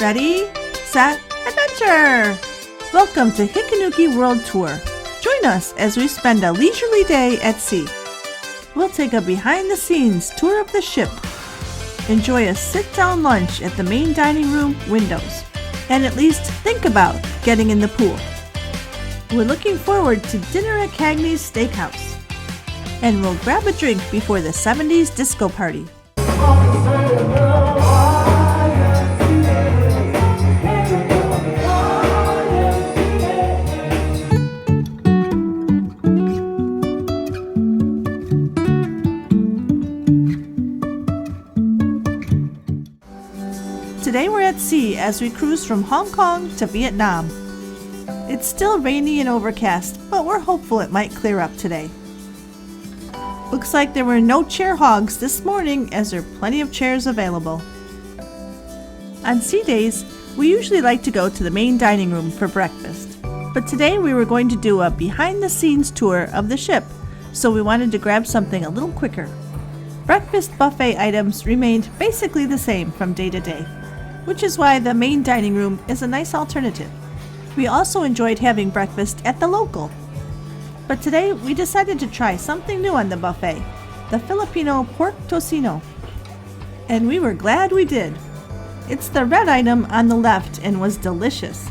Ready, set, adventure! Welcome to Hikanuki World Tour. Join us as we spend a leisurely day at sea. We'll take a behind-the-scenes tour of the ship, enjoy a sit-down lunch at the main dining room windows, and at least think about getting in the pool. We're looking forward to dinner at Cagney's Steakhouse, and we'll grab a drink before the 70s disco party. Today we're at sea as we cruise from Hong Kong to Vietnam. It's still rainy and overcast, but we're hopeful it might clear up today. Looks like there were no chair hogs this morning as there are plenty of chairs available. On sea days, we usually like to go to the main dining room for breakfast, but today we were going to do a behind-the-scenes tour of the ship, so we wanted to grab something a little quicker. Breakfast buffet items remained basically the same from day to day, which is why the main dining room is a nice alternative. We also enjoyed having breakfast at the local. But today we decided to try something new on the buffet, the Filipino pork tocino. And we were glad we did. It's the red item on the left and was delicious.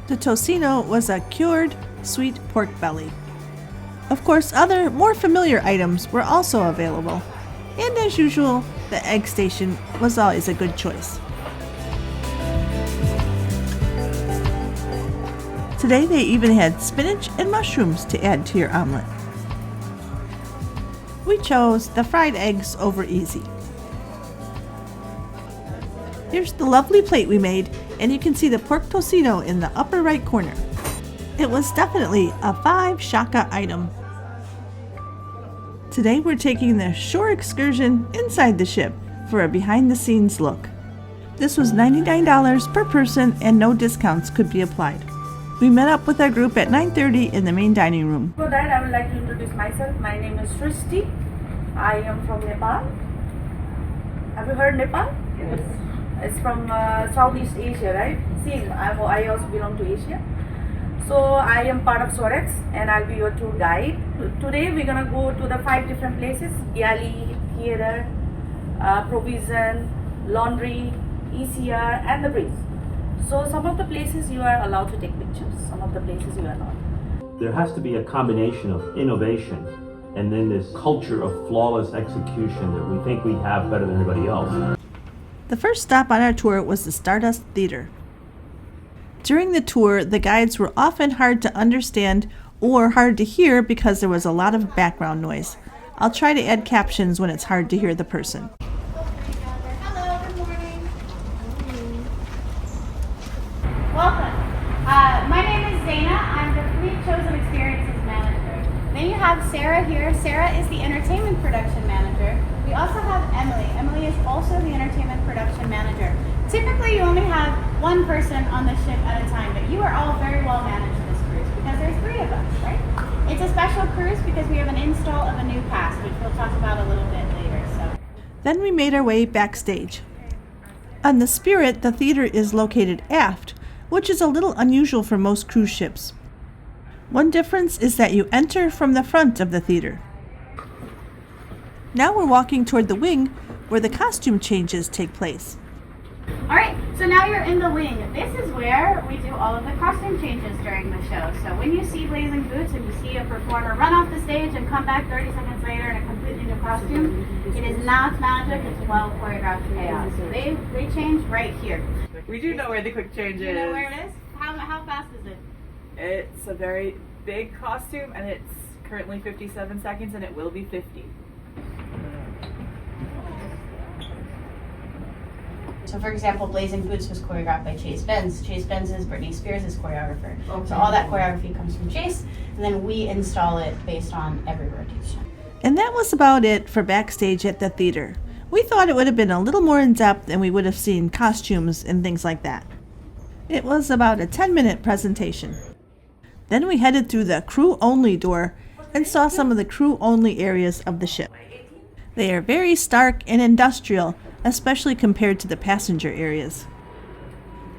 The tocino was a cured sweet pork belly. Of course, other more familiar items were also available. And as usual, the egg station was always a good choice. Today they even had spinach and mushrooms to add to your omelet. We chose the fried eggs over easy. Here's the lovely plate we made, and you can see the pork tocino in the upper right corner. It was definitely a 5 shaka item. Today we're taking the shore excursion inside the ship for a behind-the-scenes look. This was $99 per person and no discounts could be applied. We met up with our group at 9:30 in the main dining room. For that, I would like to introduce myself. My name is Srishti. I am from Nepal. Have you heard Nepal? Yes. It's from Southeast Asia, right? See, I also belong to Asia. So I am part of Sorex and I'll be your tour guide. Today we're gonna go to the 5 different places: galley, theater, provision, laundry, ECR, and the breeze. So some of the places you are allowed to take pictures, some of the places you are not. There has to be a combination of innovation and then this culture of flawless execution that we think we have better than everybody else. The first stop on our tour was the Stardust Theater. During the tour, the guides were often hard to understand or hard to hear because there was a lot of background noise. I'll try to add captions when it's hard to hear the person. Welcome. My name is Zaina. I'm the Fleet Chosen Experiences Manager. Then you have Sarah here. Sarah is the Entertainment Production Manager. We also have Emily. Emily is also the Entertainment Production Manager. Typically, you only have one person on the ship at a time, but you are all very well managed this cruise because there's 3 of us, right? It's a special cruise because we have an install of a new cast, which we'll talk about a little bit later. Then we made our way backstage. On the Spirit, the theater is located aft, which is a little unusual for most cruise ships. One difference is that you enter from the front of the theater. Now we're walking toward the wing where the costume changes take place. Alright, so now you're in the wing. This is where we do all of the costume changes during the show. So when you see Blazing Boots and you see a performer run off the stage and come back 30 seconds later in a completely new costume, it is not magic, it's well choreographed chaos. So they change right here. We do know where the quick change is. Do you know where it is? How fast is it? It's a very big costume and it's currently 57 seconds and it will be 50. So for example, Blazing Boots was choreographed by Chase Benz. Chase Benz is Britney Spears' choreographer. Okay. So all that choreography comes from Chase, and then we install it based on every rotation. And that was about it for backstage at the theater. We thought it would have been a little more in depth and we would have seen costumes and things like that. It was about a 10-minute presentation. Then we headed through the crew-only door and saw some of the crew-only areas of the ship. They are very stark and industrial, especially compared to the passenger areas.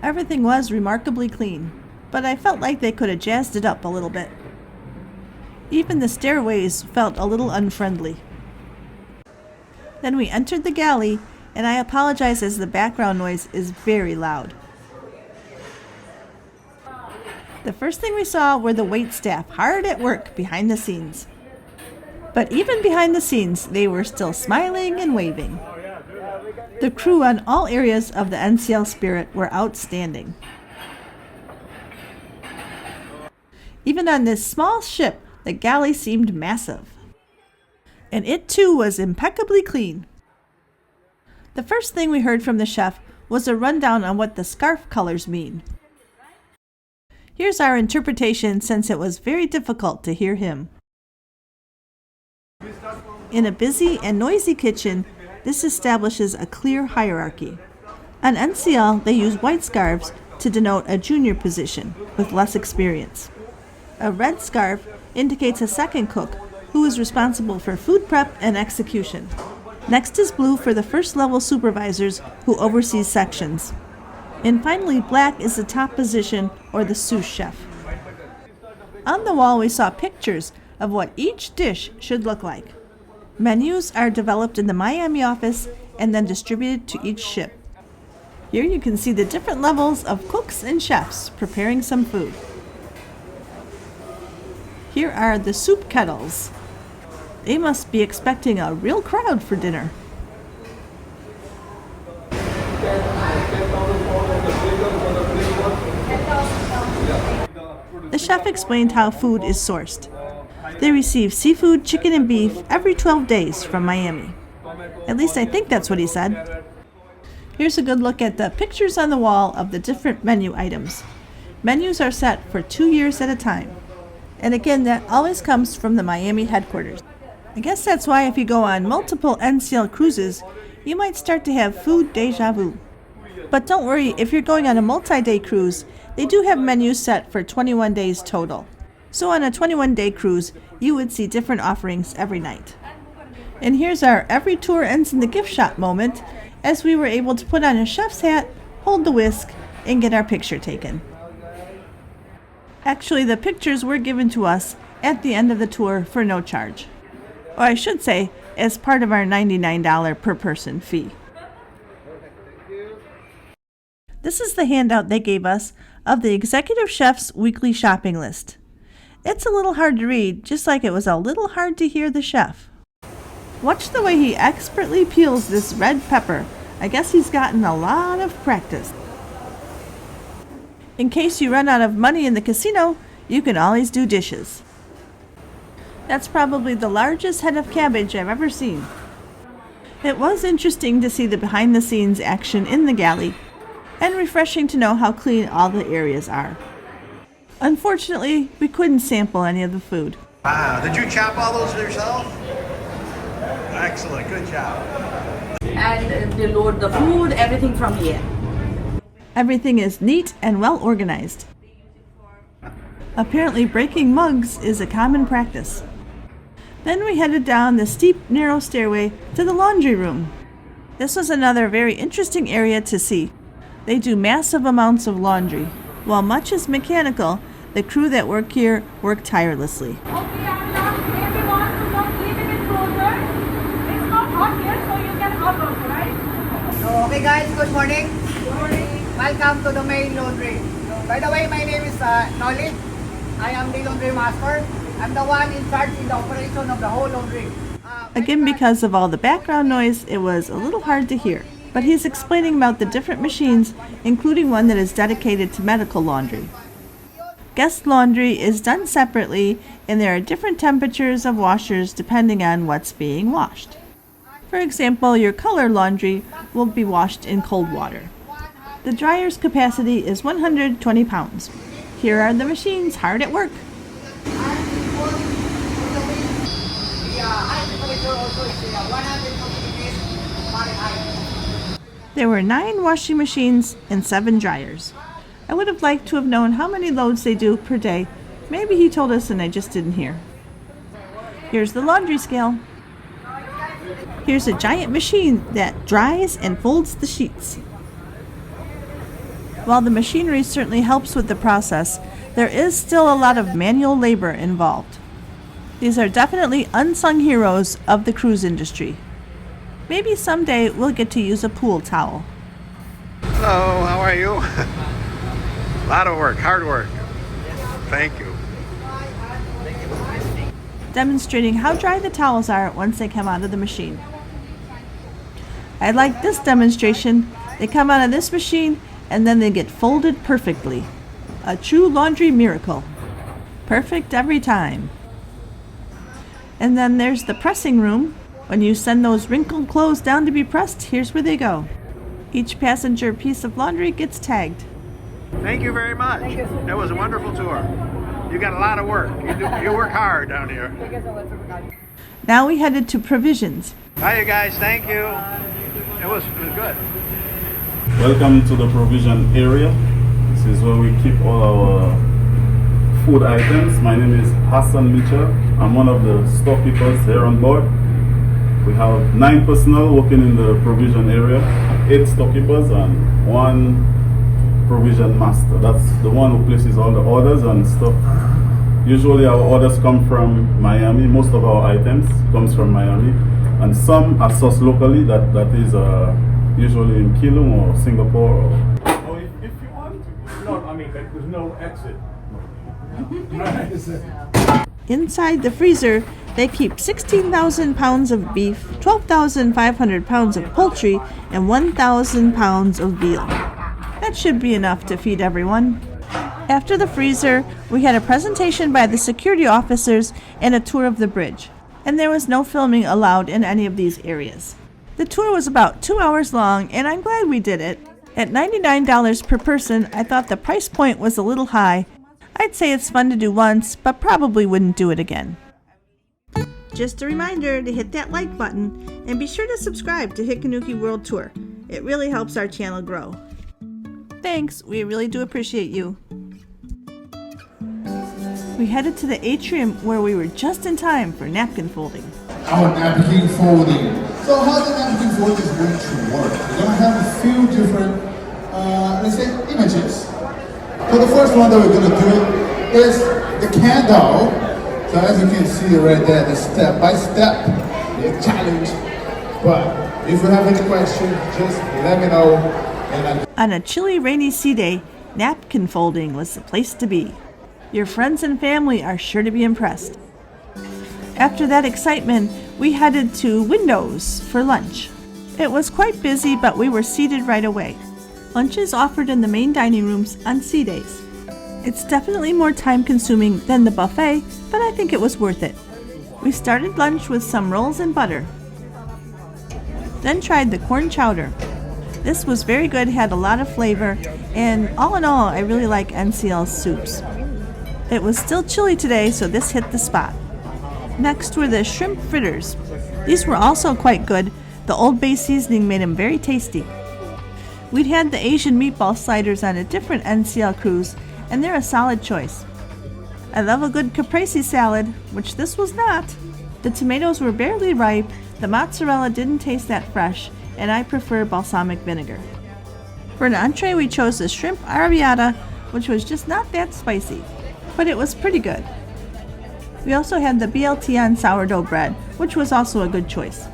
Everything was remarkably clean, but I felt like they could have jazzed it up a little bit. Even the stairways felt a little unfriendly. Then we entered the galley, and I apologize as the background noise is very loud. The first thing we saw were the wait staff hard at work behind the scenes. But even behind the scenes, they were still smiling and waving. The crew on all areas of the NCL Spirit were outstanding. Even on this small ship, the galley seemed massive. And it too was impeccably clean. The first thing we heard from the chef was a rundown on what the scarf colors mean. Here's our interpretation, since it was very difficult to hear him. In a busy and noisy kitchen, this establishes a clear hierarchy. On NCL, they use white scarves to denote a junior position with less experience. A red scarf indicates a second cook who is responsible for food prep and execution. Next is blue for the first level supervisors who oversees sections. And finally, black is the top position, or the sous chef. On the wall, we saw pictures of what each dish should look like. Menus are developed in the Miami office and then distributed to each ship. Here you can see the different levels of cooks and chefs preparing some food. Here are the soup kettles. They must be expecting a real crowd for dinner. The chef explained how food is sourced. They receive seafood, chicken, and beef every 12 days from Miami. At least I think that's what he said. Here's a good look at the pictures on the wall of the different menu items. Menus are set for 2 years at a time. And again, that always comes from the Miami headquarters. I guess that's why if you go on multiple NCL cruises, you might start to have food deja vu. But don't worry, if you're going on a multi-day cruise, they do have menus set for 21 days total. So on a 21-day cruise, you would see different offerings every night. And here's our every tour ends in the gift shop moment, as we were able to put on a chef's hat, hold the whisk, and get our picture taken. Actually, the pictures were given to us at the end of the tour for no charge. Or I should say, as part of our $99 per person fee. This is the handout they gave us of the executive chef's weekly shopping list. It's a little hard to read, just like it was a little hard to hear the chef. Watch the way he expertly peels this red pepper. I guess he's gotten a lot of practice. In case you run out of money in the casino, you can always do dishes. That's probably the largest head of cabbage I've ever seen. It was interesting to see the behind-the-scenes action in the galley, and refreshing to know how clean all the areas are. Unfortunately, we couldn't sample any of the food. Wow, did you chop all those yourself? Excellent, good job. And they load the food, everything from here. Everything is neat and well organized. Apparently, breaking mugs is a common practice. Then we headed down the steep, narrow stairway to the laundry room. This was another very interesting area to see. They do massive amounts of laundry. While much is mechanical, the crew that work here work tirelessly. Okay, everyone, so don't leave it closer. It's not hot yet, so you can hot also, right? Okay guys, good morning. Good morning. Welcome to the main laundry. By the way, my name is Nolly. I am the laundry master. I'm the one in charge in the operation of the whole laundry. Again, because of all the background noise, it was a little hard to hear. But he's explaining about the different machines, including one that is dedicated to medical laundry. Guest laundry is done separately, and there are different temperatures of washers depending on what's being washed. For example, your color laundry will be washed in cold water. The dryer's capacity is 120 pounds. Here are the machines hard at work. There were 9 washing machines and 7 dryers. I would have liked to have known how many loads they do per day. Maybe he told us and I just didn't hear. Here's the laundry scale. Here's a giant machine that dries and folds the sheets. While the machinery certainly helps with the process, there is still a lot of manual labor involved. These are definitely unsung heroes of the cruise industry. Maybe someday we'll get to use a pool towel. Hello, how are you? A lot of work, hard work. Thank you. Demonstrating how dry the towels are once they come out of the machine. I like this demonstration. They come out of this machine and then they get folded perfectly. A true laundry miracle. Perfect every time. And then there's the pressing room. When you send those wrinkled clothes down to be pressed, here's where they go. Each passenger piece of laundry gets tagged. Thank you very much. That was a wonderful tour. You got a lot of work. You work hard down here. Now we headed to provisions. Hi, you guys. Thank you. It was good. Welcome to the provision area. This is where we keep all our food items. My name is Hassan Mitchell. I'm one of the storekeepers here on board. We have 9 personnel working in the provision area, 8 storekeepers and 1 provision master. That's the one who places all the orders and stuff. Usually our orders come from Miami. Most of our items comes from Miami, and some are sourced locally. That is usually in Keelung or Singapore. Oh, if you want to. No, I mean, there's no exit. Inside the freezer, they keep 16,000 pounds of beef, 12,500 pounds of poultry, and 1,000 pounds of veal. That should be enough to feed everyone. After the freezer, we had a presentation by the security officers and a tour of the bridge. And there was no filming allowed in any of these areas. The tour was about 2 hours long, and I'm glad we did it. At $99 per person, I thought the price point was a little high. I'd say it's fun to do once, but probably wouldn't do it again. Just a reminder to hit that like button, and be sure to subscribe to Hikanuki World Tour. It really helps our channel grow. Thanks, we really do appreciate you. We headed to the atrium where we were just in time for napkin folding. Our napkin folding. So how the napkin folding is going to work? We're going to have a few different, let's say, images. So the first one that we're going to do is the candle. So as you can see right there, the step-by-step challenge. But if you have any questions, just let me know. On a chilly, rainy sea day, napkin folding was the place to be. Your friends and family are sure to be impressed. After that excitement, we headed to Windows for lunch. It was quite busy, but we were seated right away. Lunch is offered in the main dining rooms on sea days. It's definitely more time-consuming than the buffet, but I think it was worth it. We started lunch with some rolls and butter. Then tried the corn chowder. This was very good, had a lot of flavor, and all in all, I really like NCL soups. It was still chilly today, so this hit the spot. Next were the shrimp fritters. These were also quite good. The Old Bay seasoning made them very tasty. We'd had the Asian meatball sliders on a different NCL cruise, and they're a solid choice. I love a good caprese salad, which this was not. The tomatoes were barely ripe, the mozzarella didn't taste that fresh, and I prefer balsamic vinegar. For an entree, we chose the shrimp arrabbiata, which was just not that spicy, but it was pretty good. We also had the BLT on sourdough bread, which was also a good choice.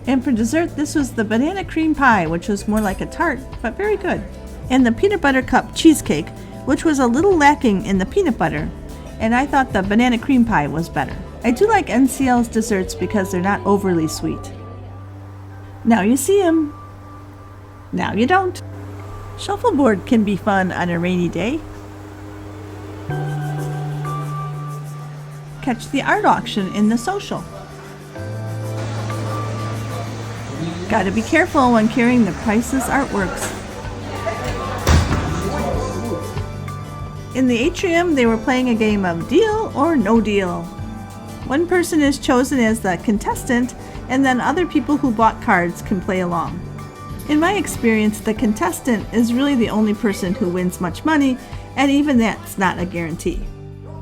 And for dessert, this was the banana cream pie, which was more like a tart, but very good. And the peanut butter cup cheesecake, which was a little lacking in the peanut butter, and I thought the banana cream pie was better. I do like NCL's desserts because they're not overly sweet. Now you see 'em. Now you don't. Shuffleboard can be fun on a rainy day. Catch the art auction in the social. Gotta be careful when carrying the priceless artworks. In the atrium, they were playing a game of Deal or No Deal. One person is chosen as the contestant, and then other people who bought cards can play along. In my experience, the contestant is really the only person who wins much money, and even that's not a guarantee.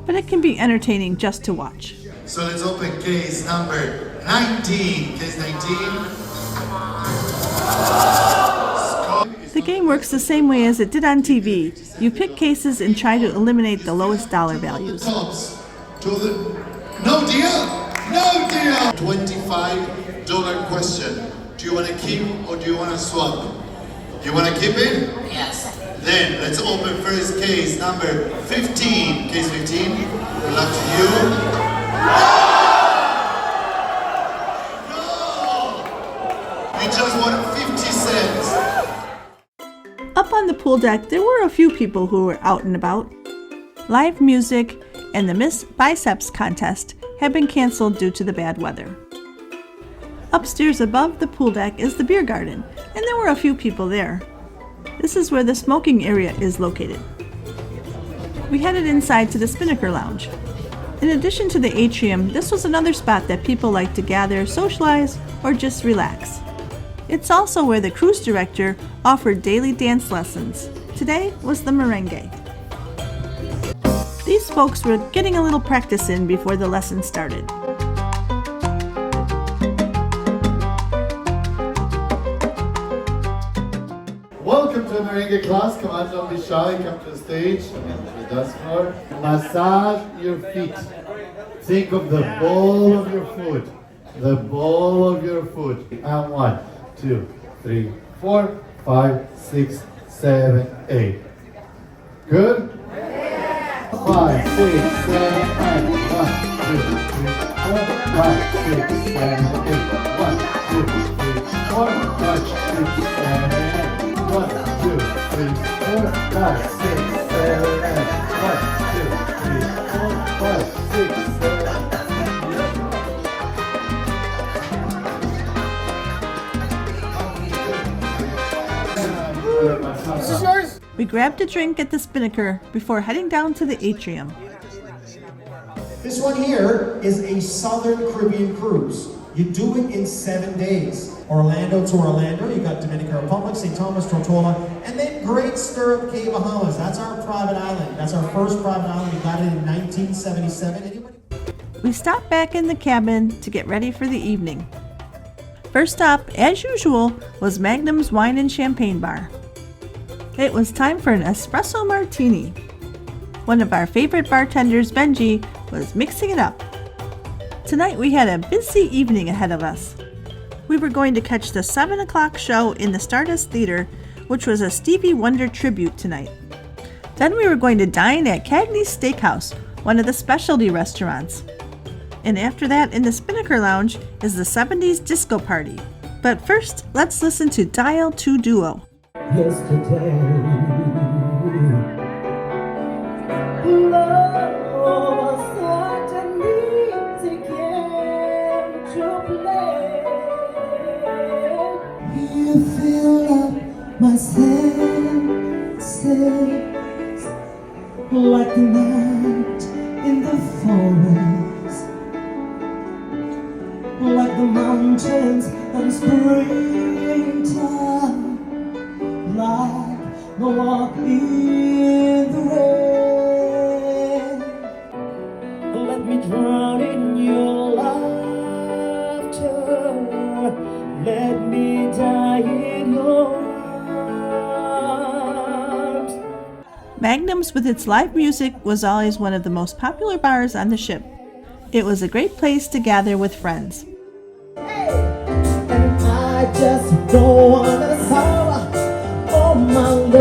But it can be entertaining just to watch. So let's open case number 19. Case 19. The game works the same way as it did on TV. You pick cases and try to eliminate the lowest dollar values. No deal? No deal! $25 question. Do you want to keep or do you want to swap? You want to keep it? Yes. Then let's open first case number 15. Case 15. Good luck to you. No! You just won 50 cents. Up on the pool deck, there were a few people who were out and about. Live music and the Miss Biceps contest had been canceled due to the bad weather. Upstairs above the pool deck is the beer garden, and there were a few people there. This is where the smoking area is located. We headed inside to the Spinnaker Lounge. In addition to the atrium, this was another spot that people like to gather, socialize, or just relax. It's also where the cruise director offered daily dance lessons. Today was the merengue. These folks were getting a little practice in before the lesson started. Welcome to the merengue class. Come on, don't be shy. Come to the stage. Come to the dance floor. Massage your feet. Think of the ball of your foot. The ball of your foot. And 1, 2, 3, 4, 5, 6, 7, 8. Good? 5, 6, 7, 8. 1, 2, 3, 4, 5, 6, 7, 8. 1, 2, 3, 4, 5, 6, 7, 8. 1, 2, 3, 4, 5, 6, 7, 8. 1, 2, 3, 4, 5, 6, 7, 8. This is yours? We grabbed a drink at the Spinnaker before heading down to the atrium. This one here is a Southern Caribbean cruise. You do it in 7 days. Orlando to Orlando, you got Dominican Republic, St. Thomas, Tortola, and then Great Stirrup Cay, Bahamas. That's our private island. That's our first private island. We got it in 1977. Anybody? We stopped back in the cabin to get ready for the evening. First stop, as usual, was Magnum's Wine and Champagne Bar. It was time for an espresso martini. One of our favorite bartenders, Benji, was mixing it up. Tonight we had a busy evening ahead of us. We were going to catch the 7 o'clock show in the Stardust Theater, which was a Stevie Wonder Tribute tonight. Then we were going to dine at Cagney's Steakhouse, one of the specialty restaurants. And after that, in the Spinnaker Lounge, is the 70s disco party. But first, let's listen to Dial 2 Duo. Yesterday, love was such an easy game to play. You fill up my senses like the night in the forest, like the mountains and springtime. Like the walk in the rain. Let me drown in your laughter. Let me die in your arms. Magnum's, with its live music, was always one of the most popular bars on the ship. It was a great place to gather with friends. And I just don't wanna solve my love,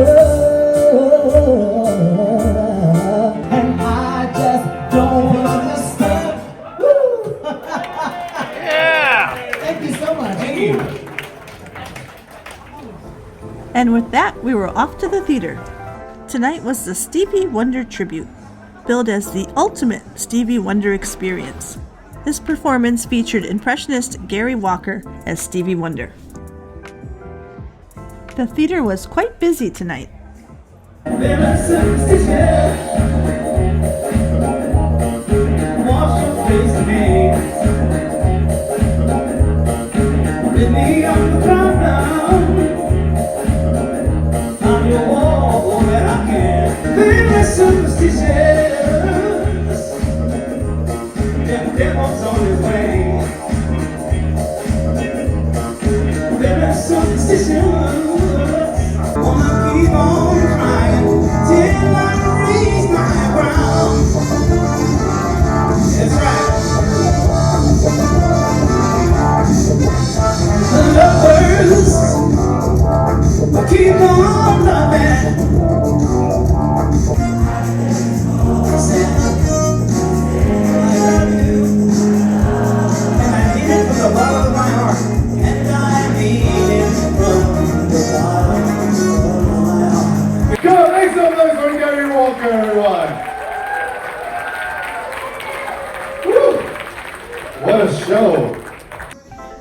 and I just don't understand. Woo! Yeah! Thank you so much. Thank you. And with that, we were off to the theater. Tonight was the Stevie Wonder Tribute, billed as the ultimate Stevie Wonder experience. This performance featured impressionist Gary Walker as Stevie Wonder. The theater was quite busy tonight. Woman,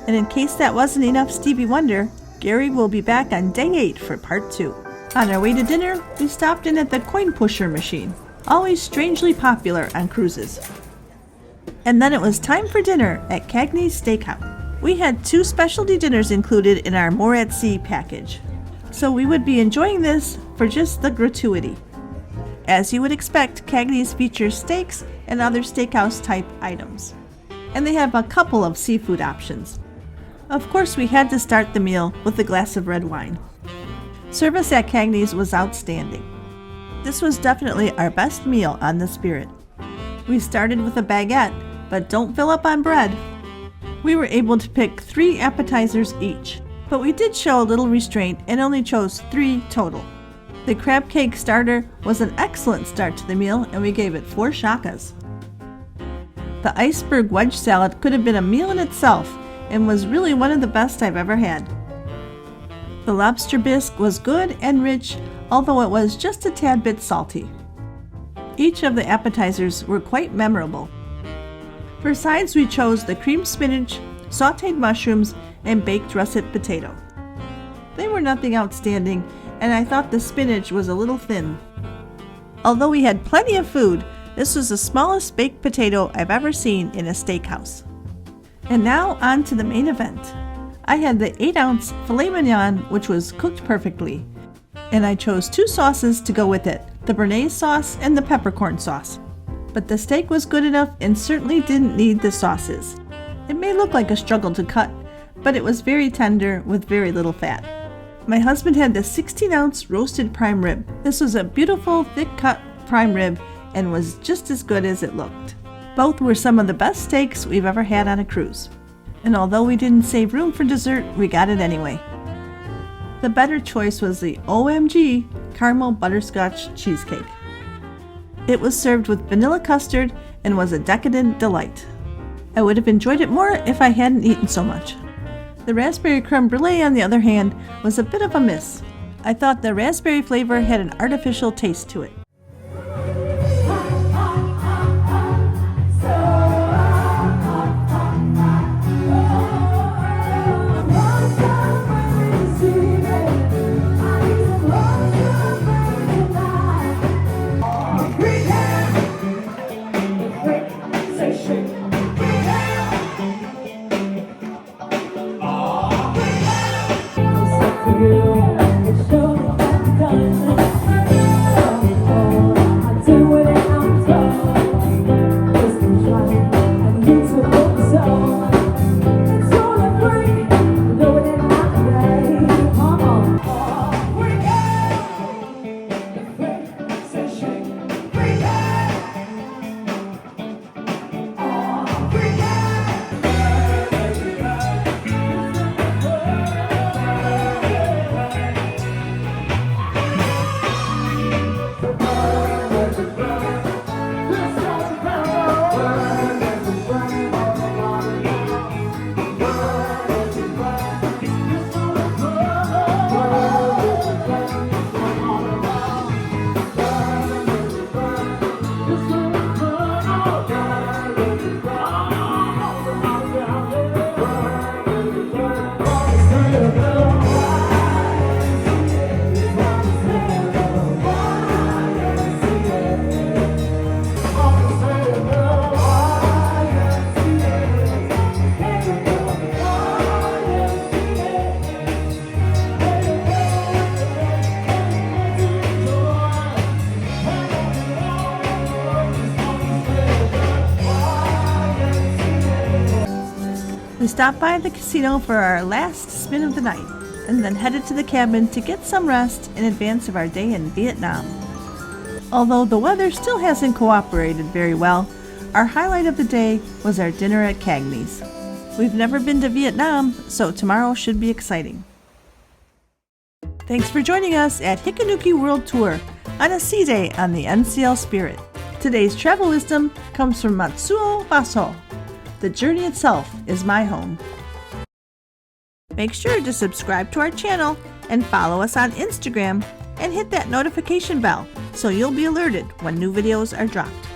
And in case that wasn't enough Stevie Wonder, Gary will be back on day 8 for part 2. On our way to dinner, we stopped in at the coin pusher machine, always strangely popular on cruises. And then it was time for dinner at Cagney's Steakhouse. We had 2 specialty dinners included in our More at Sea package, so we would be enjoying this for just the gratuity. As you would expect, Cagney's features steaks and other steakhouse type items, and they have a couple of seafood options. Of course, we had to start the meal with a glass of red wine. Service at Cagney's was outstanding. This was definitely our best meal on the Spirit. We started with a baguette, but don't fill up on bread. We were able to pick 3 appetizers each, but we did show a little restraint and only chose 3 total. The crab cake starter was an excellent start to the meal, and we gave it 4 shakas. The iceberg wedge salad could have been a meal in itself and was really one of the best I've ever had. The lobster bisque was good and rich, although it was just a tad bit salty. Each of the appetizers were quite memorable. For sides, we chose the creamed spinach, sautéed mushrooms, and baked russet potato. They were nothing outstanding, and I thought the spinach was a little thin. Although we had plenty of food, this was the smallest baked potato I've ever seen in a steakhouse. And now on to the main event. I had the 8-ounce filet mignon, which was cooked perfectly, and I chose 2 sauces to go with it, the béarnaise sauce and the peppercorn sauce. But the steak was good enough and certainly didn't need the sauces. It may look like a struggle to cut, but it was very tender with very little fat. My husband had the 16-ounce roasted prime rib. This was a beautiful, thick-cut prime rib and was just as good as it looked. Both were some of the best steaks we've ever had on a cruise. And although we didn't save room for dessert, we got it anyway. The better choice was the OMG caramel butterscotch cheesecake. It was served with vanilla custard and was a decadent delight. I would have enjoyed it more if I hadn't eaten so much. The raspberry creme brulee, on the other hand, was a bit of a miss. I thought the raspberry flavor had an artificial taste to it. We stopped by the casino for our last spin of the night, and then headed to the cabin to get some rest in advance of our day in Vietnam. Although the weather still hasn't cooperated very well, our highlight of the day was our dinner at Cagney's. We've never been to Vietnam, so tomorrow should be exciting. Thanks for joining us at Hikanuki World Tour on a sea day on the NCL Spirit. Today's travel wisdom comes from Matsuo Baso. The journey itself is my home. Make sure to subscribe to our channel and follow us on Instagram and hit that notification bell so you'll be alerted when new videos are dropped.